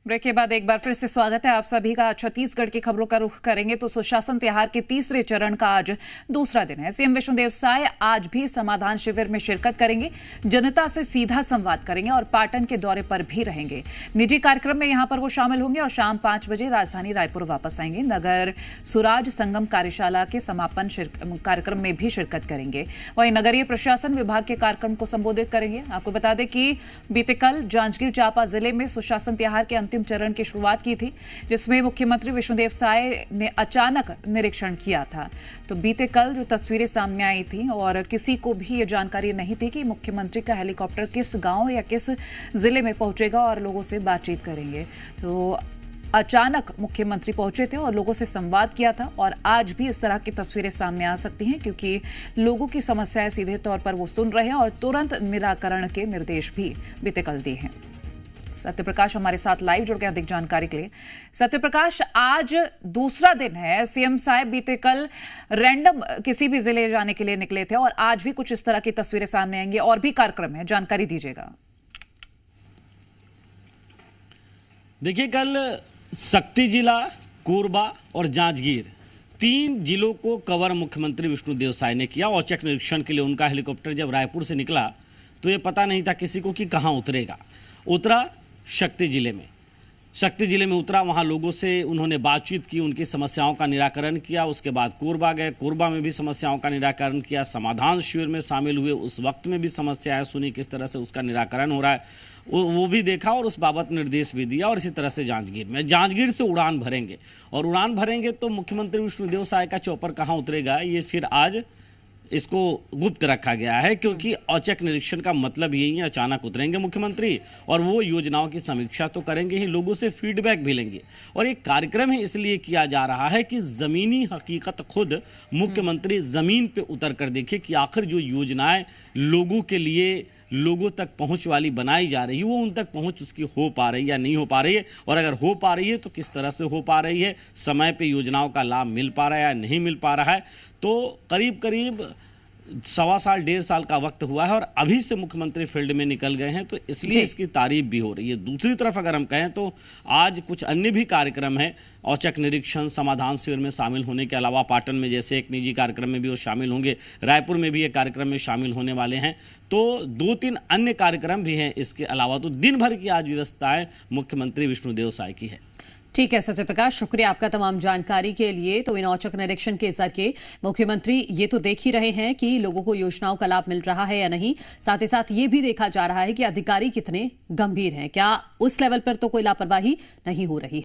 Break के बाद एक बार फिर से स्वागत है आप सभी का। छत्तीसगढ़ की खबरों का रुख करेंगे तो सुशासन त्योहार के तीसरे चरण का आज दूसरा दिन है। सीएम विष्णुदेव साय आज भी समाधान शिविर में शिरकत करेंगे, जनता से सीधा संवाद करेंगे और पाटन के दौरे पर भी रहेंगे। निजी कार्यक्रम में यहां पर वो शामिल होंगे और शाम 5 बजे राजधानी रायपुर वापस आएंगे। नगर सुराज संगम कार्यशाला के समापन कार्यक्रम में भी शिरकत करेंगे। वहीं नगरीय प्रशासन विभाग के कार्यक्रम को संबोधित करेंगे। आपको बता दें कि बीते कल जांजगीर चांपा जिले में सुशासन त्योहार के अंतिम चरण की शुरुआत की थी, जिसमें मुख्यमंत्री विष्णुदेव साय ने अचानक निरीक्षण किया था। तो बीते कल जो तस्वीरें सामने आई थी और किसी को भी ये जानकारी नहीं थी कि मुख्यमंत्री का हेलीकॉप्टर किस गांव या किस जिले में पहुंचेगा और लोगों से बातचीत करेंगे। तो अचानक मुख्यमंत्री पहुंचे थे और लोगों से संवाद किया था और आज भी इस तरह की तस्वीरें सामने आ सकती हैं, क्योंकि लोगों की समस्याएं सीधे तौर पर वो सुन रहे हैं और तुरंत निराकरण के निर्देश भी बीते कल दिए हैं। सत्यप्रकाश हमारे साथ लाइव जुड़ गए अधिक जानकारी के लिए। सत्यप्रकाश, आज दूसरा दिन है। सीएम साहब बीते कल रैंडम किसी भी जिले जाने के लिए निकले थे और आज भी कुछ इस तरह की तस्वीरें सामने आएंगी और भी कार्यक्रम है, जानकारी दीजिएगा। देखिए, कल शक्ति जिला, कोरबा और जांजगीर 3 जिलों को कवर मुख्यमंत्री विष्णुदेव साय ने किया। औचक निरीक्षण के लिए उनका हेलीकॉप्टर जब रायपुर से निकला तो ये पता नहीं था किसी को कि कहां उतरेगा। उतरा शक्ति जिले में उतरा, वहां लोगों से उन्होंने बातचीत की, उनकी समस्याओं का निराकरण किया। उसके बाद कोरबा गए, कोरबा में भी समस्याओं का निराकरण किया। समाधान शिविर में शामिल हुए, उस वक्त में भी समस्याएं सुनी, किस तरह से उसका निराकरण हो रहा है वो भी देखा और उस बाबत निर्देश भी दिया। और इसी तरह से जांजगीर से उड़ान भरेंगे और उड़ान भरेंगे तो मुख्यमंत्री विष्णुदेव साय का चौपर कहाँ उतरेगा, ये फिर आज इसको गुप्त रखा गया है, क्योंकि औचक निरीक्षण का मतलब यही है, अचानक उतरेंगे मुख्यमंत्री और वो योजनाओं की समीक्षा तो करेंगे ही, लोगों से फीडबैक भी लेंगे। और एक कार्यक्रम ही इसलिए किया जा रहा है कि जमीनी हकीकत खुद मुख्यमंत्री जमीन पे उतर कर देखे कि आखिर जो योजनाएं लोगों के लिए, लोगों तक पहुंच वाली बनाई जा रही है, वो उन तक पहुंच उसकी हो पा रही है या नहीं हो पा रही है, और अगर हो पा रही है तो किस तरह से हो पा रही है, समय पे योजनाओं का लाभ मिल पा रहा है या नहीं मिल पा रहा है। तो करीब 1.25 साल का वक्त हुआ है और अभी से मुख्यमंत्री फील्ड में निकल गए हैं, तो इसलिए इसकी तारीफ भी हो रही है। दूसरी तरफ अगर हम कहें तो आज कुछ अन्य भी कार्यक्रम है। औचक निरीक्षण, समाधान शिविर में शामिल होने के अलावा पाटन में जैसे एक निजी कार्यक्रम में भी वो शामिल होंगे, रायपुर में भी एक कार्यक्रम में शामिल होने वाले हैं, तो 2-3 अन्य कार्यक्रम भी हैं इसके अलावा। तो दिन भर की आज व्यवस्थाएं मुख्यमंत्री विष्णुदेव साय की है। ठीक है सत्यप्रकाश, शुक्रिया आपका तमाम जानकारी के लिए। तो इन औचक निरीक्षण के जरिए मुख्यमंत्री ये तो देख ही रहे हैं कि लोगों को योजनाओं का लाभ मिल रहा है या नहीं, साथ ही साथ ये भी देखा जा रहा है कि अधिकारी कितने गंभीर हैं, क्या उस लेवल पर तो कोई लापरवाही नहीं हो रही है।